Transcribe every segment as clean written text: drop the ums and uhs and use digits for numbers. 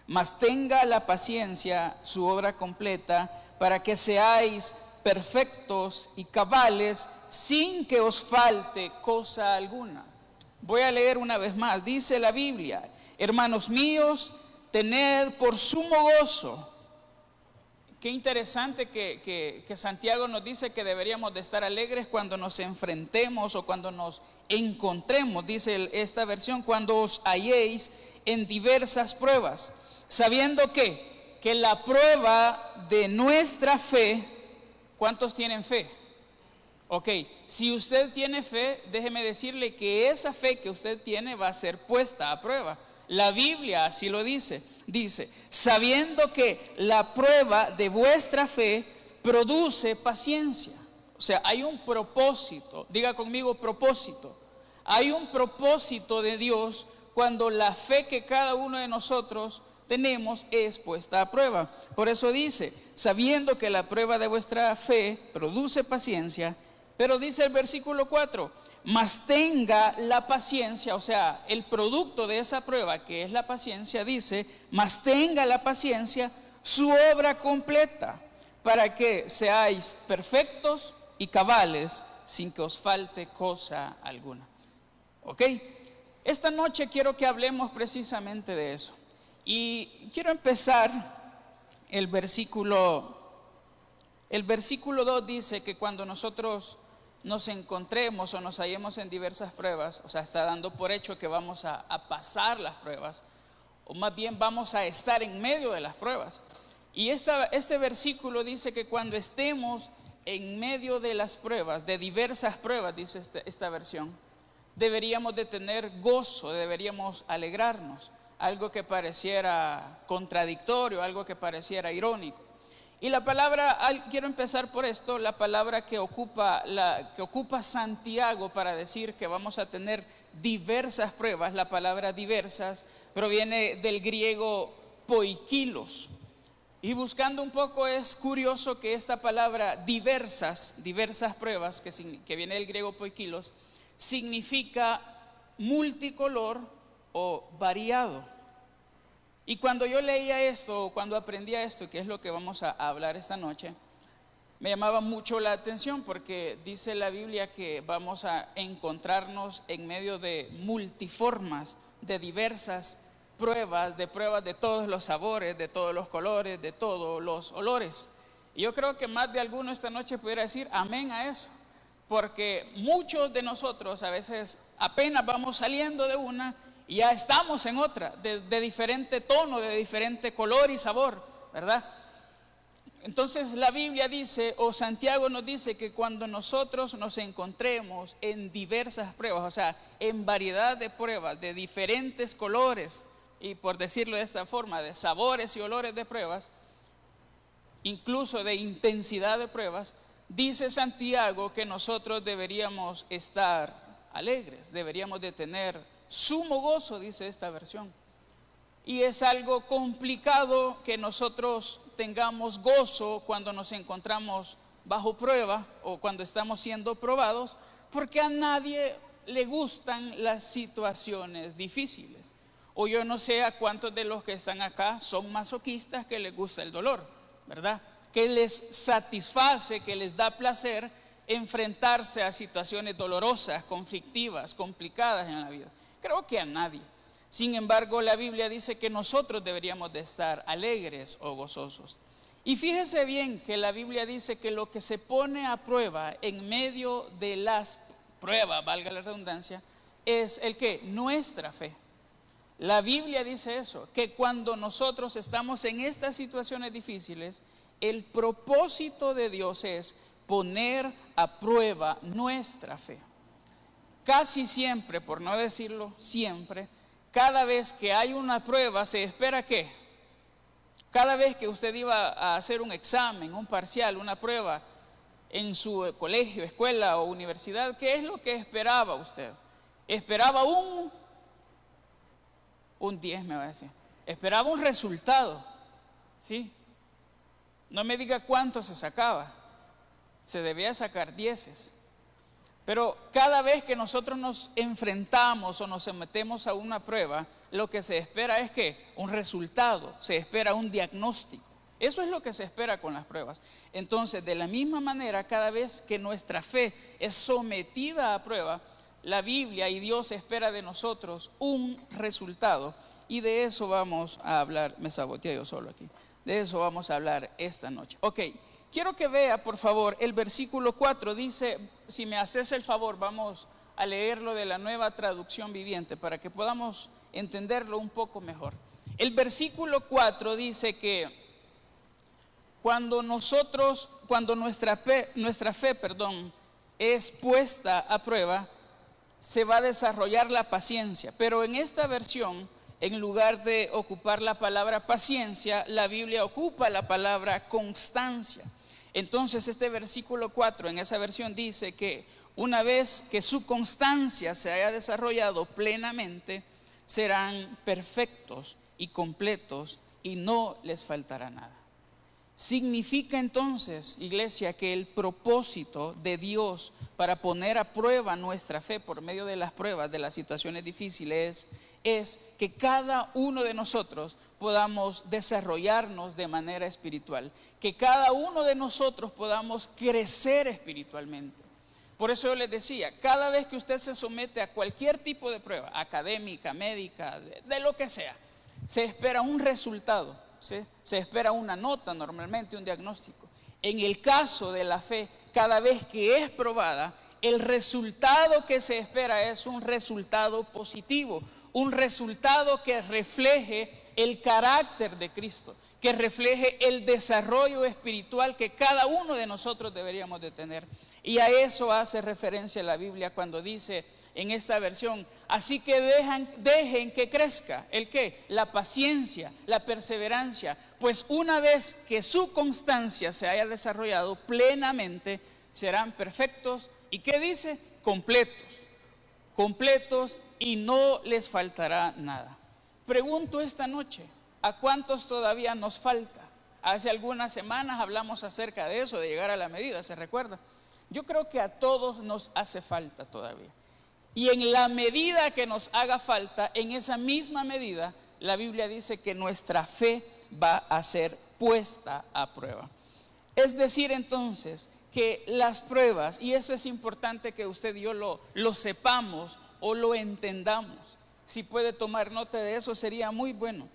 mas tenga la paciencia su obra completa, para que seáis perfectos y cabales, sin que os falte cosa alguna. Voy a leer una vez más. Dice la Biblia: hermanos míos, tened por sumo gozo. Qué interesante que Santiago nos dice que deberíamos de estar alegres cuando nos enfrentemos o cuando nos encontremos, dice esta versión, cuando os halléis en diversas pruebas, sabiendo que la prueba de nuestra fe, ¿cuántos tienen fe? Ok, si usted tiene fe, déjeme decirle que esa fe que usted tiene va a ser puesta a prueba. La Biblia así lo dice. Dice, sabiendo que la prueba de vuestra fe produce paciencia. O sea, hay un propósito. Diga conmigo, propósito. Hay un propósito de Dios cuando la fe que cada uno de nosotros tenemos es puesta a prueba. Por eso dice, sabiendo que la prueba de vuestra fe produce paciencia. Pero dice el versículo 4, mas tenga la paciencia, o sea, el producto de esa prueba que es la paciencia, dice, mas tenga la paciencia su obra completa, para que seáis perfectos y cabales, sin que os falte cosa alguna. ¿Ok? Esta noche quiero que hablemos precisamente de eso. Y quiero empezar el versículo 2 dice que cuando nosotros nos encontremos o nos hallemos en diversas pruebas, o sea, está dando por hecho que vamos a pasar las pruebas, o más bien vamos a estar en medio de las pruebas. Y este versículo dice que cuando estemos en medio de las pruebas, de diversas pruebas, dice esta versión, deberíamos de tener gozo, deberíamos alegrarnos, algo que pareciera contradictorio, algo que pareciera irónico. Y la palabra, quiero empezar por esto, la palabra que ocupa Santiago para decir que vamos a tener diversas pruebas, la palabra diversas proviene del griego poikilos. Y buscando un poco es curioso que esta palabra diversas pruebas, que viene del griego poikilos, significa multicolor o variado. Y cuando yo leía esto, cuando aprendía esto, que es lo que vamos a hablar esta noche, me llamaba mucho la atención porque dice la Biblia que vamos a encontrarnos en medio de multiformas, de diversas pruebas de todos los sabores, de todos los colores, de todos los olores. Y yo creo que más de alguno esta noche pudiera decir amén a eso, porque muchos de nosotros a veces apenas vamos saliendo de una y ya estamos en otra, de diferente tono, de diferente color y sabor, ¿verdad? Entonces la Biblia dice, o Santiago nos dice que cuando nosotros nos encontremos en diversas pruebas, o sea, en variedad de pruebas, de diferentes colores, y por decirlo de esta forma, de sabores y olores de pruebas, incluso de intensidad de pruebas, dice Santiago que nosotros deberíamos estar alegres, deberíamos de tener sumo gozo, dice esta versión. Y es algo complicado que nosotros tengamos gozo cuando nos encontramos bajo prueba o cuando estamos siendo probados, porque a nadie le gustan las situaciones difíciles. O yo no sé a cuántos de los que están acá son masoquistas que les gusta el dolor, ¿verdad? Que les satisface, que les da placer enfrentarse a situaciones dolorosas, conflictivas, complicadas en la vida. Creo que a nadie. Sin embargo, la Biblia dice que nosotros deberíamos de estar alegres o gozosos. Y fíjese bien que la Biblia dice que lo que se pone a prueba en medio de las pruebas, valga la redundancia, es el que nuestra fe. La Biblia dice eso, que cuando nosotros estamos en estas situaciones difíciles, el propósito de Dios es poner a prueba nuestra fe. Casi siempre, por no decirlo siempre, cada vez que hay una prueba se espera ¿qué? Cada vez que usted iba a hacer un examen, un parcial, una prueba en su colegio, escuela o universidad, ¿qué es lo que esperaba usted? Esperaba un 10, me va a decir. Esperaba un resultado, ¿sí? No me diga cuánto se sacaba. Se debía sacar 10. Pero cada vez que nosotros nos enfrentamos o nos sometemos a una prueba, lo que se espera es que un resultado, se espera un diagnóstico. Eso es lo que se espera con las pruebas. Entonces, de la misma manera, cada vez que nuestra fe es sometida a prueba, la Biblia y Dios espera de nosotros un resultado. Y de eso vamos a hablar. Me saboteé yo solo aquí. De eso vamos a hablar esta noche. Ok, quiero que vea, por favor, el versículo 4. Dice, si me haces el favor, vamos a leerlo de la Nueva Traducción Viviente para que podamos entenderlo un poco mejor. El versículo 4 dice que cuando nuestra fe, es puesta a prueba, se va a desarrollar la paciencia. Pero en esta versión, en lugar de ocupar la palabra paciencia, la Biblia ocupa la palabra constancia. Entonces este versículo 4 en esa versión dice que una vez que su constancia se haya desarrollado plenamente, serán perfectos y completos y no les faltará nada. Significa entonces, iglesia, que el propósito de Dios para poner a prueba nuestra fe por medio de las pruebas, de las situaciones difíciles, es que cada uno de nosotros podamos desarrollarnos de manera espiritual, que cada uno de nosotros podamos crecer espiritualmente. Por eso yo les decía, cada vez que usted se somete a cualquier tipo de prueba, académica, médica, de lo que sea, se espera un resultado. ¿Sí? Se espera una nota, normalmente un diagnóstico. En el caso de la fe, cada vez que es probada, el resultado que se espera es un resultado positivo, un resultado que refleje el carácter de Cristo, que refleje el desarrollo espiritual que cada uno de nosotros deberíamos de tener. Y a eso hace referencia la Biblia cuando dice en esta versión, así que dejen que crezca, ¿el qué? La paciencia, la perseverancia, pues una vez que su constancia se haya desarrollado plenamente, serán perfectos, ¿y qué dice? Completos y no les faltará nada. Pregunto esta noche, ¿a cuántos todavía nos falta? Hace algunas semanas hablamos acerca de eso, de llegar a la medida, ¿se recuerda? Yo creo que a todos nos hace falta todavía. Y en la medida que nos haga falta, en esa misma medida, la Biblia dice que nuestra fe va a ser puesta a prueba. Es decir, entonces, que las pruebas, y eso es importante que usted y yo lo sepamos o lo entendamos. Si puede tomar nota de eso, sería muy bueno.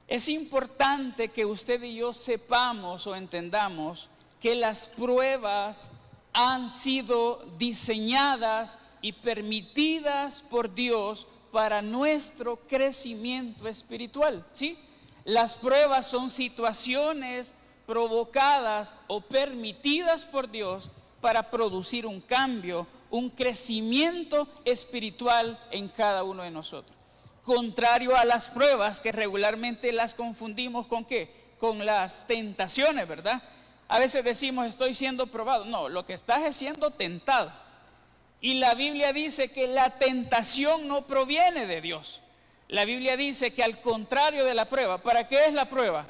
Es importante que usted y yo sepamos o entendamos que las pruebas han sido diseñadas y permitidas por Dios para nuestro crecimiento espiritual, ¿sí? Las pruebas son situaciones provocadas o permitidas por Dios para producir un cambio, un crecimiento espiritual en cada uno de nosotros. Contrario a las pruebas que regularmente las confundimos ¿con qué? Con las tentaciones, ¿verdad? A veces decimos estoy siendo probado. No, lo que estás es siendo tentado. Y la Biblia dice que la tentación no proviene de Dios. La Biblia dice que al contrario de la prueba, ¿para qué es la prueba?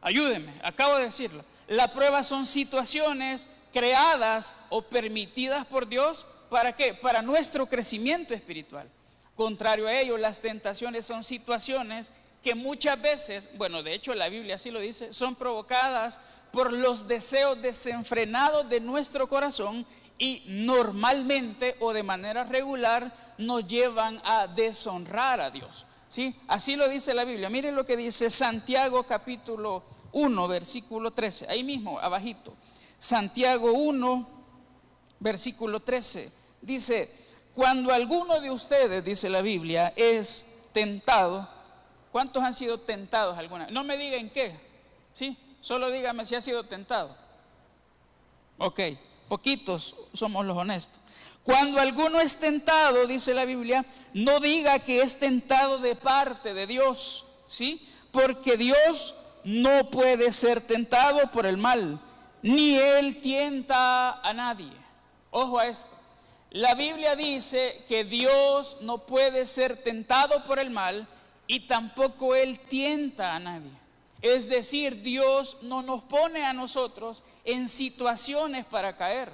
Ayúdenme, acabo de decirlo. La prueba son situaciones creadas o permitidas por Dios, ¿para qué? Para nuestro crecimiento espiritual. Contrario a ello, las tentaciones son situaciones que muchas veces, bueno, de hecho la Biblia así lo dice, son provocadas por los deseos desenfrenados de nuestro corazón y normalmente o de manera regular nos llevan a deshonrar a Dios, ¿sí? Así lo dice la Biblia. Miren lo que dice Santiago capítulo 1, versículo 13, ahí mismo, abajito. Santiago 1, versículo 13, dice, cuando alguno de ustedes, dice la Biblia, es tentado, ¿cuántos han sido tentados alguna vez? No me digan qué, ¿sí? Solo dígame si ha sido tentado. Ok, poquitos somos los honestos. Cuando alguno es tentado, dice la Biblia, no diga que es tentado de parte de Dios, ¿sí? Porque Dios no puede ser tentado por el mal, ni Él tienta a nadie. Ojo a esto. La Biblia dice que Dios no puede ser tentado por el mal y tampoco Él tienta a nadie. Es decir, Dios no nos pone a nosotros en situaciones para caer.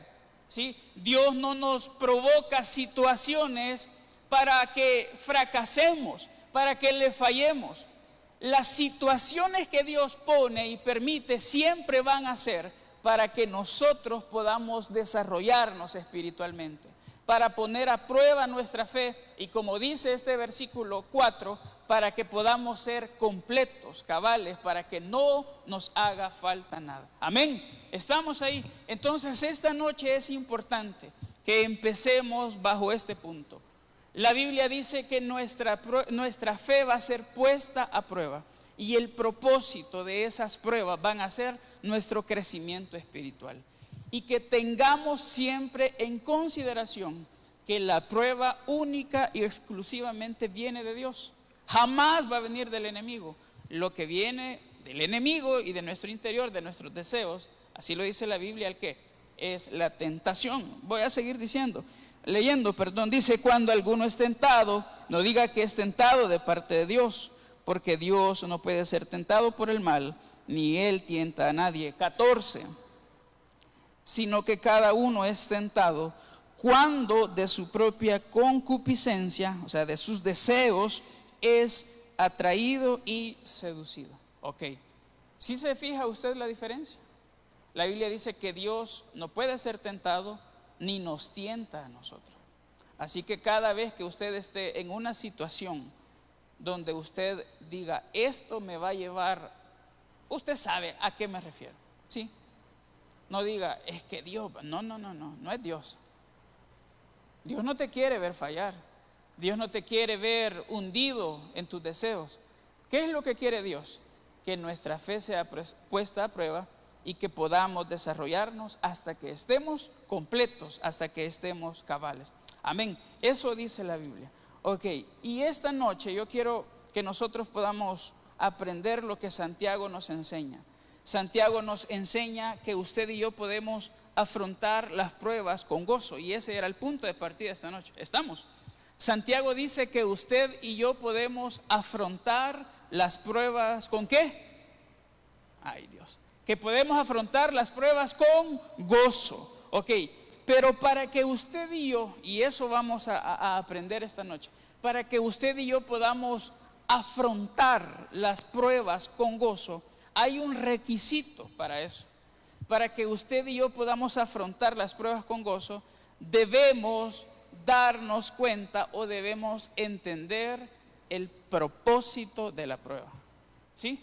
¿sí? Dios no nos provoca situaciones para que fracasemos, para que le fallemos. Las situaciones que Dios pone y permite siempre van a ser para que nosotros podamos desarrollarnos espiritualmente, para poner a prueba nuestra fe y, como dice este versículo 4, para que podamos ser completos, cabales, para que no nos haga falta nada. Amén. Estamos ahí. Entonces esta noche es importante que empecemos bajo este punto. La Biblia dice que nuestra fe va a ser puesta a prueba, y el propósito de esas pruebas van a ser nuestro crecimiento espiritual. Y que tengamos siempre en consideración que la prueba única y exclusivamente viene de Dios. Jamás va a venir del enemigo. Lo que viene del enemigo y de nuestro interior, de nuestros deseos, así lo dice la Biblia, ¿el qué? Es la tentación. Voy a seguir leyendo, dice: cuando alguno es tentado, no diga que es tentado de parte de Dios, porque Dios no puede ser tentado por el mal, ni Él tienta a nadie. 14, sino que cada uno es tentado cuando de su propia concupiscencia, o sea, de sus deseos, es atraído y seducido. Ok, ¿sí se fija usted la diferencia? La Biblia dice que Dios no puede ser tentado ni nos tienta a nosotros. Así que cada vez que usted esté en una situación donde usted diga, esto me va a llevar, usted sabe a qué me refiero, ¿sí? No diga, es que Dios, no es Dios. Dios no te quiere ver fallar. Dios no te quiere ver hundido en tus deseos. ¿Qué es lo que quiere Dios? Que nuestra fe sea puesta a prueba y que podamos desarrollarnos hasta que estemos completos, hasta que estemos cabales. Amén. Eso dice la Biblia. Ok, y esta noche yo quiero que nosotros podamos aprender lo que Santiago nos enseña. Santiago nos enseña que usted y yo podemos afrontar las pruebas con gozo, y ese era el punto de partida esta noche. ¿Estamos? Santiago dice que usted y yo podemos afrontar las pruebas ¿con qué? Ay, Dios. Que podemos afrontar las pruebas con gozo. Ok, pero para que usted y yo, y eso vamos a aprender esta noche, para que usted y yo podamos afrontar las pruebas con gozo, hay un requisito para eso. Para que usted y yo podamos afrontar las pruebas con gozo, debemos darnos cuenta o debemos entender el propósito de la prueba. ¿Sí?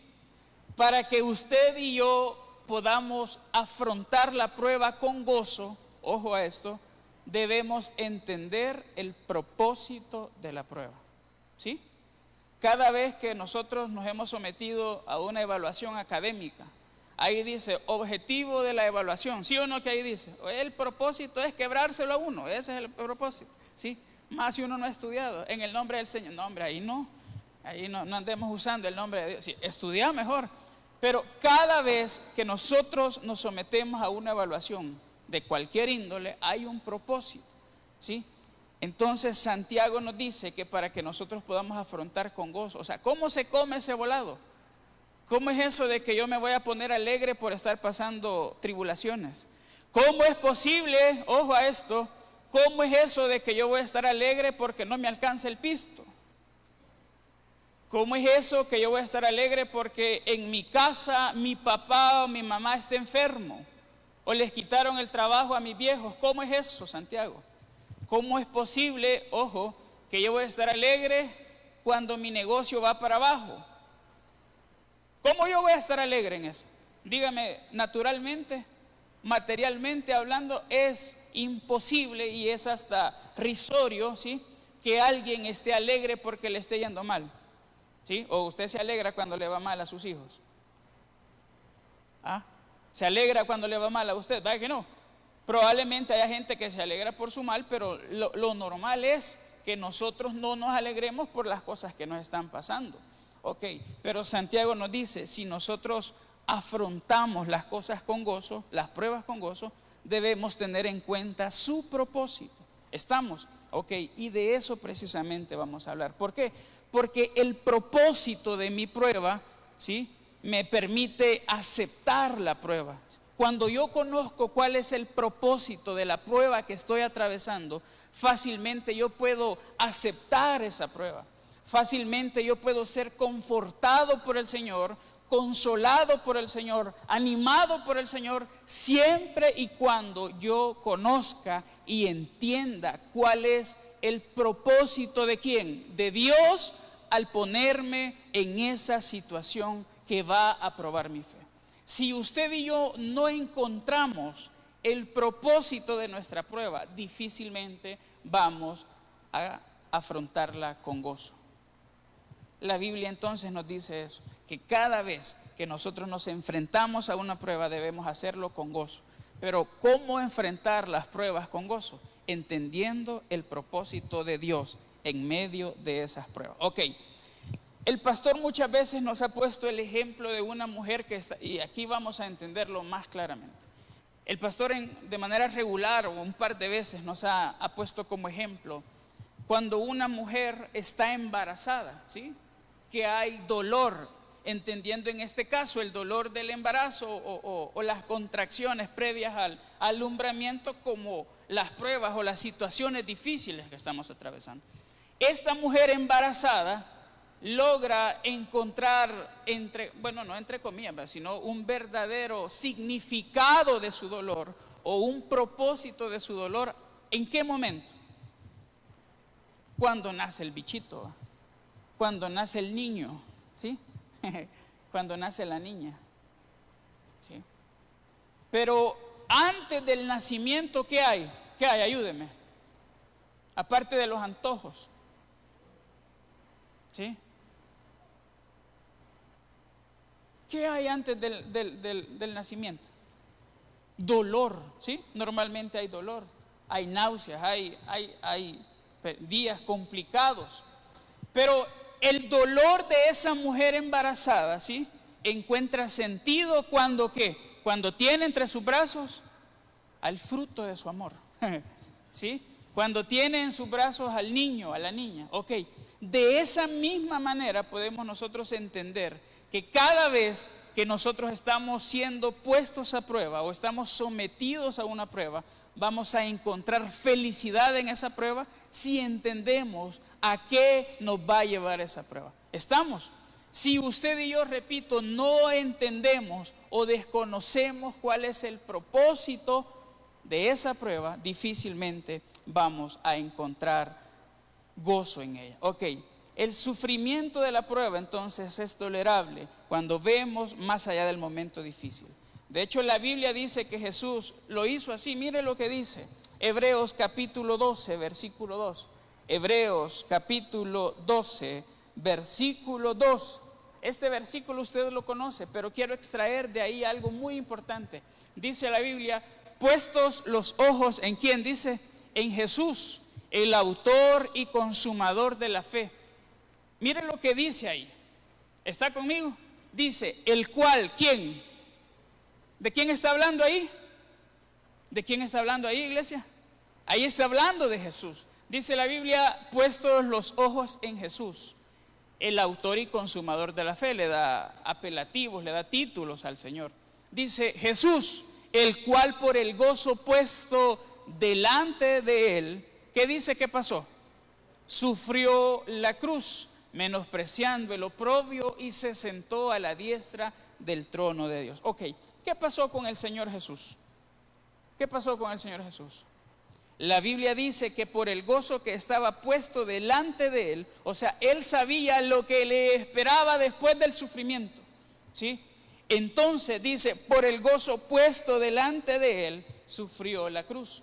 Para que usted y yo podamos afrontar la prueba con gozo, ojo a esto, debemos entender el propósito de la prueba. ¿Sí? Cada vez que nosotros nos hemos sometido a una evaluación académica, ahí dice objetivo de la evaluación, ¿sí o no? Que ahí dice, el propósito es quebrárselo a uno, ese es el propósito, ¿sí? Más si uno no ha estudiado, en el nombre del Señor. No, hombre, ahí no andemos usando el nombre de Dios. Sí, estudia mejor. Pero cada vez que nosotros nos sometemos a una evaluación de cualquier índole, hay un propósito, ¿sí? Entonces Santiago nos dice que para que nosotros podamos afrontar con gozo, o sea, ¿cómo se come ese volado? ¿Cómo es eso de que yo me voy a poner alegre por estar pasando tribulaciones? ¿Cómo es posible, ojo a esto, cómo es eso de que yo voy a estar alegre porque no me alcanza el pisto? ¿Cómo es eso que yo voy a estar alegre porque en mi casa mi papá o mi mamá está enfermo? ¿O les quitaron el trabajo a mis viejos? ¿Cómo es eso, Santiago? ¿Cómo es posible, ojo, que yo voy a estar alegre cuando mi negocio va para abajo? ¿Cómo yo voy a estar alegre en eso? Dígame, naturalmente, materialmente hablando, es imposible y es hasta risorio, ¿sí? Que alguien esté alegre porque le esté yendo mal, ¿sí? O usted se alegra cuando le va mal a sus hijos. ¿Ah? ¿Se alegra cuando le va mal a usted? ¿Verdad que no? Probablemente haya gente que se alegra por su mal, pero lo normal es que nosotros no nos alegremos por las cosas que nos están pasando. Ok, pero Santiago nos dice, si nosotros afrontamos las cosas con gozo, las pruebas con gozo, debemos tener en cuenta su propósito. ¿Estamos? Ok, y de eso precisamente vamos a hablar. ¿Por qué? Porque el propósito de mi prueba, ¿sí?, me permite aceptar la prueba. Cuando yo conozco cuál es el propósito de la prueba que estoy atravesando, fácilmente yo puedo aceptar esa prueba. Fácilmente yo puedo ser confortado por el Señor, consolado por el Señor, animado por el Señor, siempre y cuando yo conozca y entienda cuál es el propósito de quién, de Dios, al ponerme en esa situación que va a probar mi fe. Si usted y yo no encontramos el propósito de nuestra prueba, difícilmente vamos a afrontarla con gozo. La Biblia entonces nos dice eso, que cada vez que nosotros nos enfrentamos a una prueba debemos hacerlo con gozo. Pero ¿cómo enfrentar las pruebas con gozo? Entendiendo el propósito de Dios en medio de esas pruebas. Ok, el pastor muchas veces nos ha puesto el ejemplo de una mujer que está, y aquí vamos a entenderlo más claramente. El pastor de manera regular o un par de veces nos ha puesto como ejemplo cuando una mujer está embarazada, ¿sí? Que hay dolor, entendiendo en este caso el dolor del embarazo o las contracciones previas al alumbramiento como las pruebas o las situaciones difíciles que estamos atravesando. Esta mujer embarazada logra encontrar, no entre comillas, sino un verdadero significado de su dolor o un propósito de su dolor. ¿En qué momento? Cuando nace el bichito, cuando nace el niño, ¿sí? Cuando nace la niña, ¿sí? Pero antes del nacimiento, ¿qué hay? ¿Qué hay? Ayúdeme. Aparte de los antojos, ¿sí? ¿Qué hay antes del nacimiento? Dolor, ¿sí? Normalmente hay dolor, hay náuseas, hay días complicados. Pero el dolor de esa mujer embarazada, ¿sí? Encuentra sentido cuando ¿qué? Cuando tiene entre sus brazos al fruto de su amor, ¿sí? Cuando tiene en sus brazos al niño, a la niña, ok. De esa misma manera podemos nosotros entender que cada vez que nosotros estamos siendo puestos a prueba o estamos sometidos a una prueba, vamos a encontrar felicidad en esa prueba si entendemos a qué nos va a llevar esa prueba. ¿Estamos? Si usted y yo, repito, no entendemos o desconocemos cuál es el propósito de esa prueba, difícilmente vamos a encontrar gozo en ella. Ok, el sufrimiento de la prueba entonces es tolerable cuando vemos más allá del momento difícil. De hecho, la Biblia dice que Jesús lo hizo así. Mire lo que dice Hebreos capítulo 12, versículo 2. Hebreos capítulo 12, versículo 2. Este versículo usted lo conoce, pero quiero extraer de ahí algo muy importante. Dice la Biblia, puestos los ojos en ¿quién? Dice, en Jesús, el autor y consumador de la fe. Miren lo que dice ahí. ¿Está conmigo? Dice, el cual, ¿quién? ¿De quién está hablando ahí? ¿De quién está hablando ahí, iglesia? Ahí está hablando de Jesús. Dice la Biblia, puestos los ojos en Jesús, el autor y consumador de la fe. Le da apelativos, le da títulos al Señor. Dice, Jesús, el cual por el gozo puesto delante de él, ¿qué dice que pasó? Sufrió la cruz, menospreciando el oprobio, y se sentó a la diestra del trono de Dios. Ok, ¿qué pasó con el Señor Jesús? ¿Qué pasó con el Señor Jesús? La Biblia dice que por el gozo que estaba puesto delante de él, o sea, él sabía lo que le esperaba después del sufrimiento, ¿sí? Entonces dice, por el gozo puesto delante de él, sufrió la cruz.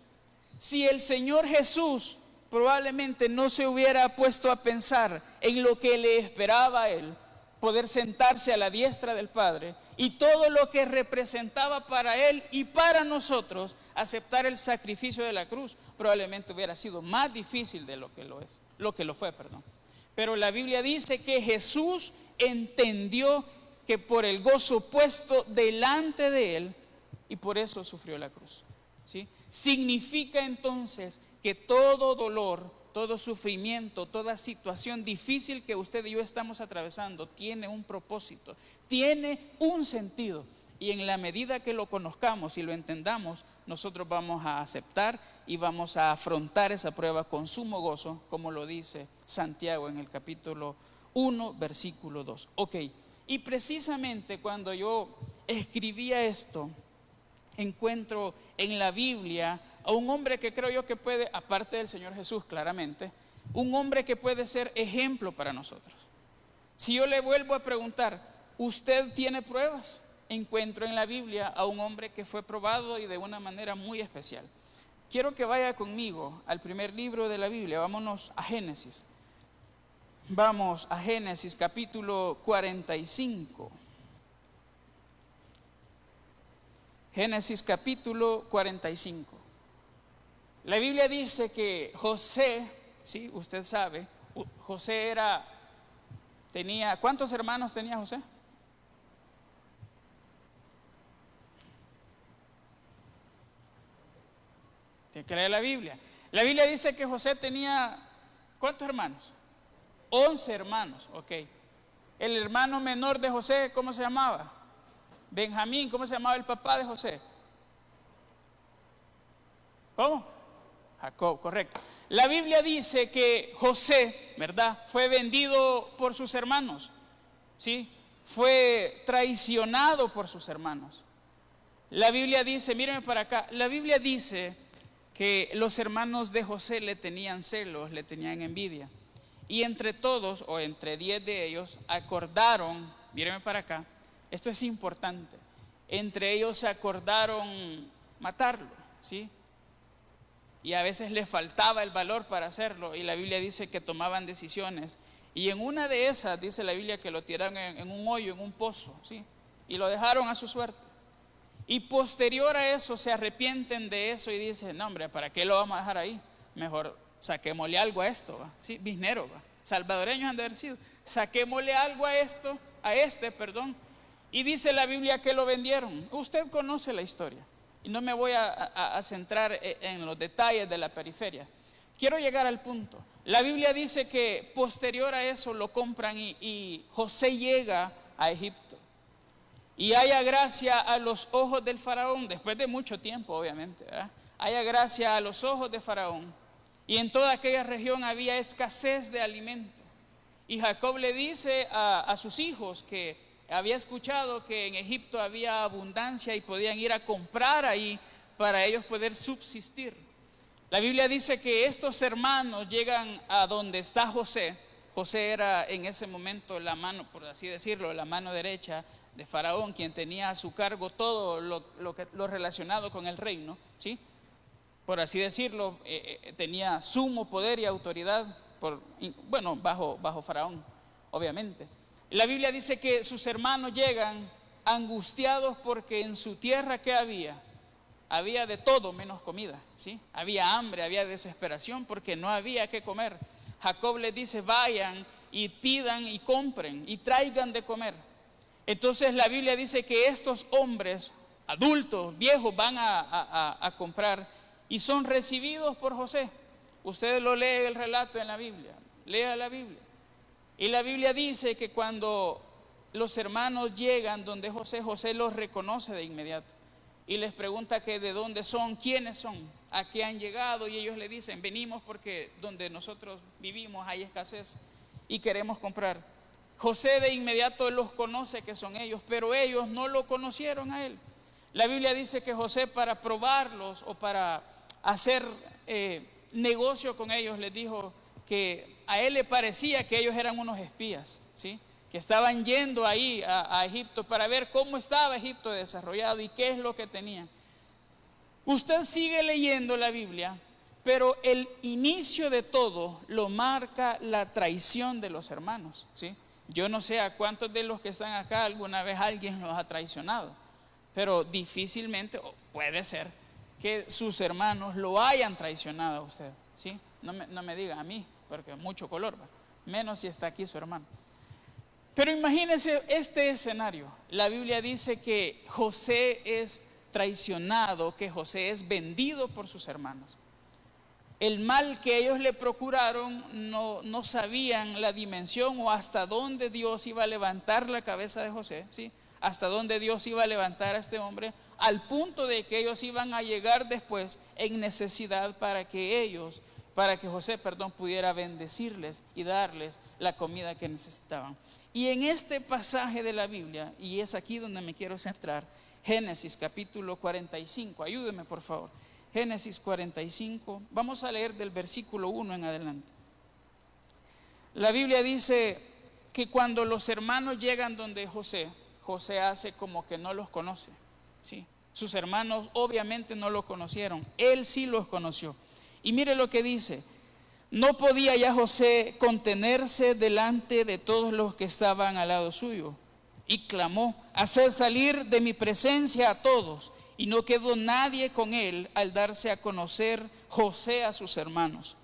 Si el Señor Jesús probablemente no se hubiera puesto a pensar en lo que le esperaba a él, poder sentarse a la diestra del Padre y todo lo que representaba para él y para nosotros, aceptar el sacrificio de la cruz, probablemente hubiera sido más difícil de lo que lo fue. Pero la Biblia dice que Jesús entendió que por el gozo puesto delante de él, y por eso sufrió la cruz, ¿sí? Significa entonces que todo dolor, todo sufrimiento, toda situación difícil que usted y yo estamos atravesando tiene un propósito, tiene un sentido. Y en la medida que lo conozcamos y lo entendamos, nosotros vamos a aceptar y vamos a afrontar esa prueba con sumo gozo, como lo dice Santiago en el capítulo 1, versículo 2. Ok, y precisamente cuando yo escribía esto, encuentro en la Biblia a un hombre que creo yo que puede, aparte del Señor Jesús claramente, un hombre que puede ser ejemplo para nosotros. Si yo le vuelvo a preguntar, ¿usted tiene pruebas? Encuentro en la Biblia a un hombre que fue probado y de una manera muy especial. Quiero que vaya conmigo al primer libro de la Biblia, vámonos a Génesis. Vamos a Génesis capítulo 45. Génesis capítulo 45. La Biblia dice que José, sí, usted sabe, José tenía, ¿cuántos hermanos tenía José? Tiene que leer la Biblia. La Biblia dice que José tenía, ¿cuántos hermanos? 11 hermanos, ok. El hermano menor de José, ¿cómo se llamaba? Benjamín. ¿Cómo se llamaba el papá de José? ¿Cómo? Jacob, correcto. La Biblia dice que José, ¿verdad?, fue vendido por sus hermanos, ¿sí? Fue traicionado por sus hermanos. La Biblia dice, mírenme para acá, la Biblia dice que los hermanos de José le tenían celos, le tenían envidia. Y entre todos, o entre 10 de ellos, acordaron, mírenme para acá, esto es importante, entre ellos se acordaron matarlo, ¿sí? Y a veces les faltaba el valor para hacerlo, y la Biblia dice que tomaban decisiones. Y en una de esas, dice la Biblia, que lo tiraron en un hoyo, en un pozo, ¿sí? Y lo dejaron a su suerte. Y posterior a eso se arrepienten de eso y dicen, no hombre, ¿para qué lo vamos a dejar ahí? Mejor saquémosle algo a esto, ¿va? ¿Sí? Biznero, ¿va? Salvadoreños han de haber sido. Saquémosle algo a esto, perdón. Y dice la Biblia que lo vendieron. Usted conoce la historia. Y no me voy a centrar en los detalles de la periferia. Quiero llegar al punto. La Biblia dice que posterior a eso lo compran y José llega a Egipto. Y haya gracia a los ojos del faraón, después de mucho tiempo obviamente, ¿verdad? Haya gracia a los ojos de faraón. Y en toda aquella región había escasez de alimento. Y Jacob le dice a sus hijos que había escuchado que en Egipto había abundancia y podían ir a comprar ahí para ellos poder subsistir. La Biblia dice que estos hermanos llegan a donde está José. José era en ese momento la mano, por así decirlo, la mano derecha de Faraón, quien tenía a su cargo todo lo relacionado con el reino, ¿sí? Por así decirlo, tenía sumo poder y autoridad, bajo Faraón, obviamente. La Biblia dice que sus hermanos llegan angustiados porque en su tierra, ¿qué había? Había de todo menos comida, ¿sí? Había hambre, había desesperación porque no había que comer. Jacob les dice, vayan y pidan y compren y traigan de comer. Entonces la Biblia dice que estos hombres, adultos, viejos, van a comprar y son recibidos por José. Ustedes lo leen el relato en la Biblia, lea la Biblia. Y la Biblia dice que cuando los hermanos llegan donde José, José los reconoce de inmediato y les pregunta que de dónde son, quiénes son, a qué han llegado, y ellos le dicen, venimos porque donde nosotros vivimos hay escasez y queremos comprar. José de inmediato los conoce que son ellos, pero ellos no lo conocieron a él. La Biblia dice que José, para probarlos o para hacer negocio con ellos, les dijo que a él le parecía que ellos eran unos espías, ¿sí? Que estaban yendo ahí a Egipto para ver cómo estaba Egipto desarrollado y qué es lo que tenían. Usted sigue leyendo la Biblia, pero el inicio de todo lo marca la traición de los hermanos, ¿sí? Yo no sé a cuántos de los que están acá alguna vez alguien los ha traicionado, pero difícilmente, o puede ser, que sus hermanos lo hayan traicionado a usted, ¿sí? No me diga a mí, porque mucho color, ¿va? Menos si está aquí su hermano. Pero imagínense este escenario. La Biblia dice que José es traicionado, que José es vendido por sus hermanos. El mal que ellos le procuraron no sabían la dimensión o hasta dónde Dios iba a levantar la cabeza de José, ¿sí? hasta dónde Dios iba a levantar a este hombre, al punto de que ellos iban a llegar después en necesidad para que José, pudiera bendecirles y darles la comida que necesitaban. Y en este pasaje de la Biblia, y es aquí donde me quiero centrar, Génesis capítulo 45, ayúdeme por favor. Génesis 45, vamos a leer del versículo 1 en adelante. La Biblia dice que cuando los hermanos llegan donde José hace como que no los conoce, ¿sí? Sus hermanos obviamente no lo conocieron, él sí los conoció. Y mire lo que dice: no podía ya José contenerse delante de todos los que estaban al lado suyo, y clamó: haced salir de mi presencia a todos. Y no quedó nadie con él al darse a conocer José a sus hermanos.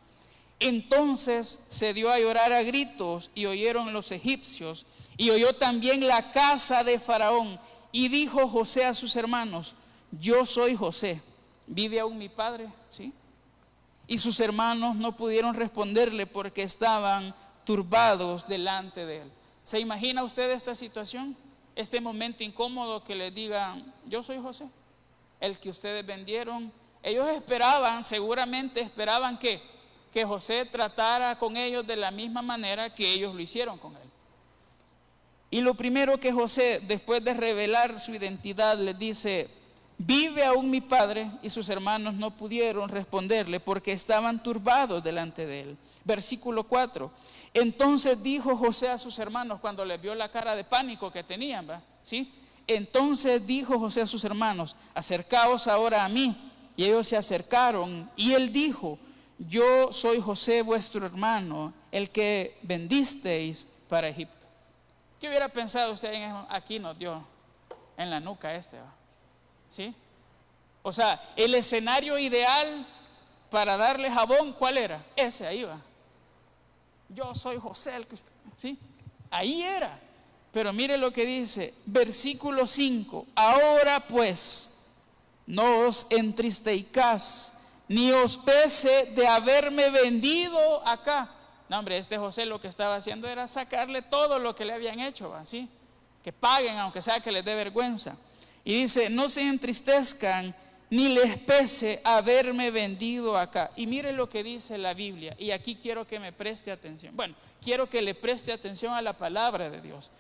Entonces se dio a llorar a gritos, y oyeron los egipcios, y oyó también la casa de Faraón. Y dijo José a sus hermanos: yo soy José, ¿vive aún mi padre? ¿Sí? Y sus hermanos no pudieron responderle porque estaban turbados delante de él. ¿Se imagina usted esta situación? Este momento incómodo que les digan: yo soy José, el que ustedes vendieron. Ellos seguramente esperaban que José tratara con ellos de la misma manera que ellos lo hicieron con él. Y lo primero que José, después de revelar su identidad, les dice: ¿vive aún mi padre? Y sus hermanos no pudieron responderle porque estaban turbados delante de él. Versículo 4. Entonces dijo José a sus hermanos, cuando les vio la cara de pánico que tenían, ¿sí? Entonces dijo José a sus hermanos: acercaos ahora a mí. Y ellos se acercaron, y él dijo: yo soy José vuestro hermano, el que vendisteis para Egipto. ¿Qué hubiera pensado usted? Aquí nos dio en la nuca ¿sí? O sea, el escenario ideal para darle jabón, ¿cuál era? Ese, ahí va. Yo soy José, el que usted, ¿sí? Ahí era. Pero mire lo que dice, versículo 5. Ahora pues, no os entristezcáis, ni os pese de haberme vendido acá. No, hombre, este José lo que estaba haciendo era sacarle todo lo que le habían hecho, ¿sí? Que paguen, aunque sea que les dé vergüenza. Y dice: no se entristezcan, ni les pese haberme vendido acá. Y mire lo que dice la Biblia, y aquí quiero que me preste atención. Bueno, quiero que le preste atención a la palabra de Dios.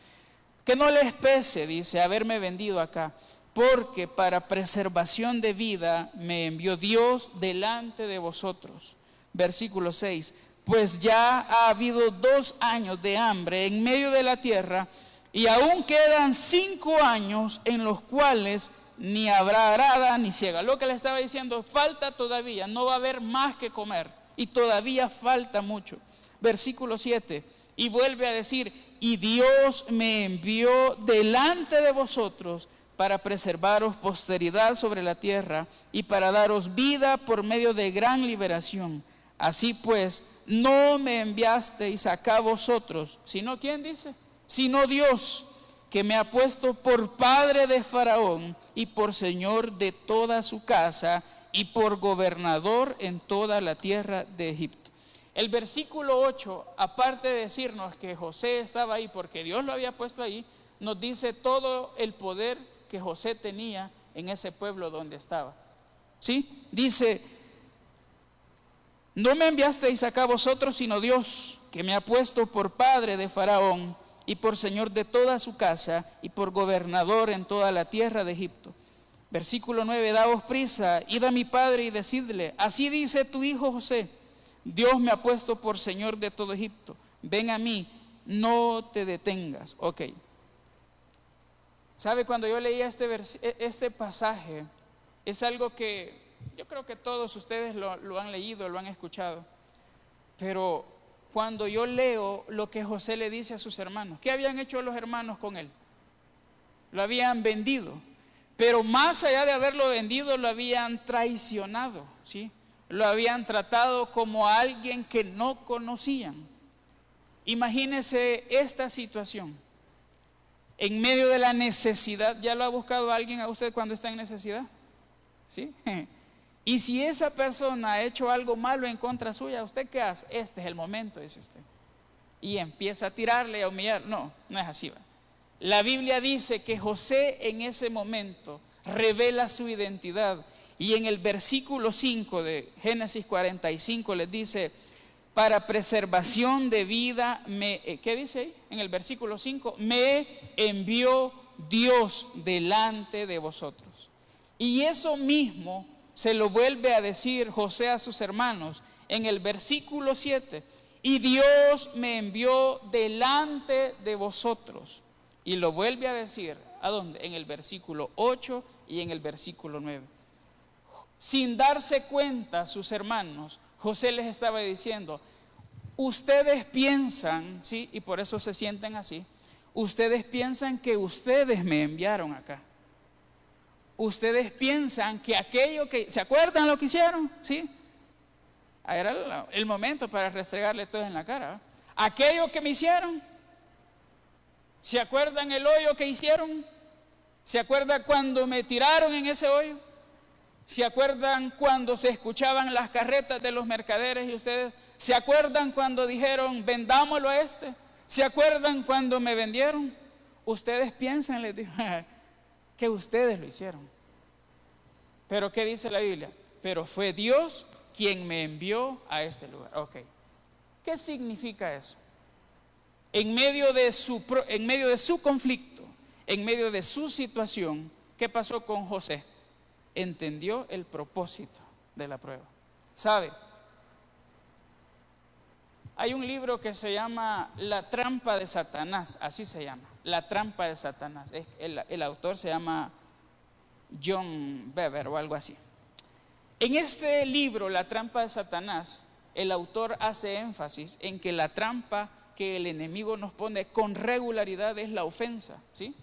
Que no les pese, dice, haberme vendido acá, porque para preservación de vida me envió Dios delante de vosotros. Versículo 6. Pues ya ha habido 2 años de hambre en medio de la tierra, y aún quedan 5 años en los cuales ni habrá arada ni siega. Lo que le estaba diciendo, falta todavía, no va a haber más que comer, y todavía falta mucho. Versículo 7, y vuelve a decir: y Dios me envió delante de vosotros para preservaros posteridad sobre la tierra, y para daros vida por medio de gran liberación. Así pues, no me enviasteis acá vosotros, sino ¿quién dice? Sino Dios, que me ha puesto por padre de Faraón, y por señor de toda su casa, y por gobernador en toda la tierra de Egipto. El versículo 8, aparte de decirnos que José estaba ahí porque Dios lo había puesto ahí, nos dice todo el poder que José tenía en ese pueblo donde estaba. ¿Sí? Dice: no me enviasteis acá vosotros, sino Dios, que me ha puesto por padre de Faraón, y por señor de toda su casa, y por gobernador en toda la tierra de Egipto. Versículo 9, daos prisa, id a mi padre y decidle: así dice tu hijo José, Dios me ha puesto por señor de todo Egipto, ven a mí, no te detengas. Ok. ¿Sabe? Cuando yo leía este pasaje, es algo que yo creo que todos ustedes lo han leído, lo han escuchado, pero cuando yo leo lo que José le dice a sus hermanos, ¿qué habían hecho los hermanos con él? Lo habían vendido, pero más allá de haberlo vendido, lo habían traicionado, ¿sí? Lo habían tratado como a alguien que no conocían. Imagínese esta situación, en medio de la necesidad. ¿Ya lo ha buscado alguien a usted cuando está en necesidad? ¿Sí? Y si esa persona ha hecho algo malo en contra suya, ¿usted qué hace? Este es el momento, dice usted. Y empieza a tirarle, a humillar. No, no es así. La Biblia dice que José en ese momento revela su identidad. Y en el versículo 5 de Génesis 45 les dice: para preservación de vida, ¿qué dice ahí? En el versículo 5, me envió Dios delante de vosotros. Y eso mismo se lo vuelve a decir José a sus hermanos en el versículo 7. Y Dios me envió delante de vosotros. Y lo vuelve a decir, ¿a dónde? En el versículo 8 y en el versículo 9. Sin darse cuenta sus hermanos, José les estaba diciendo: ustedes piensan, ¿sí? Y por eso se sienten así. Ustedes piensan que ustedes me enviaron acá. Ustedes piensan que aquello que... ¿Se acuerdan lo que hicieron? ¿Sí? Era el momento para restregarle todo en la cara, ¿verdad? Aquello que me hicieron. ¿Se acuerdan el hoyo que hicieron? ¿Se acuerdan cuando me tiraron en ese hoyo? ¿Se acuerdan cuando se escuchaban las carretas de los mercaderes y ustedes? ¿Se acuerdan cuando dijeron vendámoslo a este? ¿Se acuerdan cuando me vendieron? Ustedes piensan, les digo, que ustedes lo hicieron. Pero ¿qué dice la Biblia? Pero fue Dios quien me envió a este lugar. Ok. ¿Qué significa eso? En medio de su conflicto, en medio de su situación, ¿qué pasó con José? Entendió el propósito de la prueba. ¿Sabe? Hay un libro que se llama La trampa de Satanás, así se llama, La trampa de Satanás. El autor se llama John Bever o algo así. En este libro, La trampa de Satanás, el autor hace énfasis en que la trampa que el enemigo nos pone con regularidad es la ofensa, ¿sí?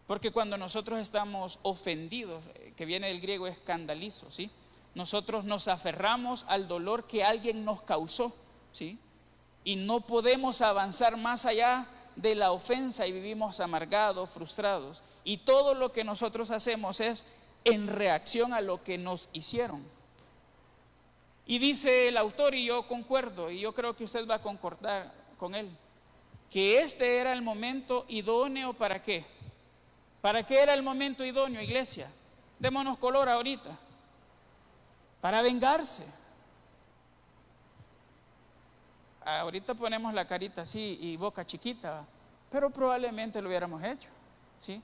Porque cuando nosotros estamos ofendidos, que viene del griego escandalizo, ¿sí? Nosotros nos aferramos al dolor que alguien nos causó, ¿sí? Y no podemos avanzar más allá de la ofensa y vivimos amargados, frustrados. Y todo lo que nosotros hacemos es en reacción a lo que nos hicieron. Y dice el autor, y yo concuerdo, y yo creo que usted va a concordar con él, que este era el momento idóneo. ¿Para qué? ¿Para qué era el momento idóneo, iglesia? Démonos color ahorita. Para vengarse. Ahorita ponemos la carita así y boca chiquita, pero probablemente lo hubiéramos hecho, ¿sí?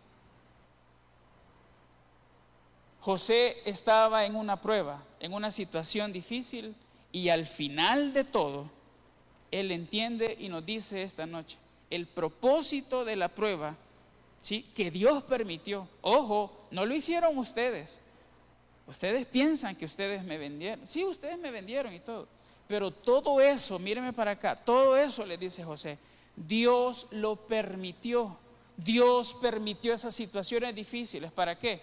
José estaba en una prueba, en una situación difícil, y al final de todo, él entiende y nos dice esta noche el propósito de la prueba, ¿sí? Que Dios permitió. Ojo, no lo hicieron ustedes. Ustedes piensan que ustedes me vendieron. Sí, ustedes me vendieron y todo. Pero todo eso, míreme para acá, todo eso, le dice José, Dios lo permitió. Dios permitió esas situaciones difíciles. ¿Para qué?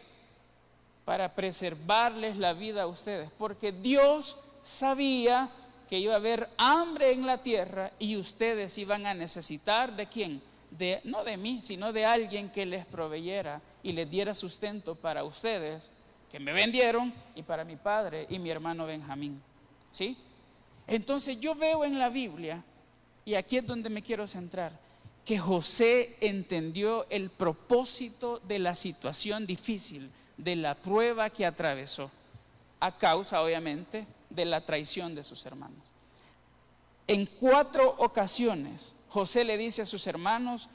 Para preservarles la vida a ustedes. Porque Dios sabía que iba a haber hambre en la tierra y ustedes iban a necesitar ¿de quién? No de mí, sino de alguien que les proveyera y les diera sustento para ustedes, que me vendieron, y para mi padre y mi hermano Benjamín, ¿sí? Entonces yo veo en la Biblia, y aquí es donde me quiero centrar, que José entendió el propósito de la situación difícil, de la prueba que atravesó, a causa obviamente de la traición de sus hermanos. En 4 ocasiones José le dice a sus hermanos: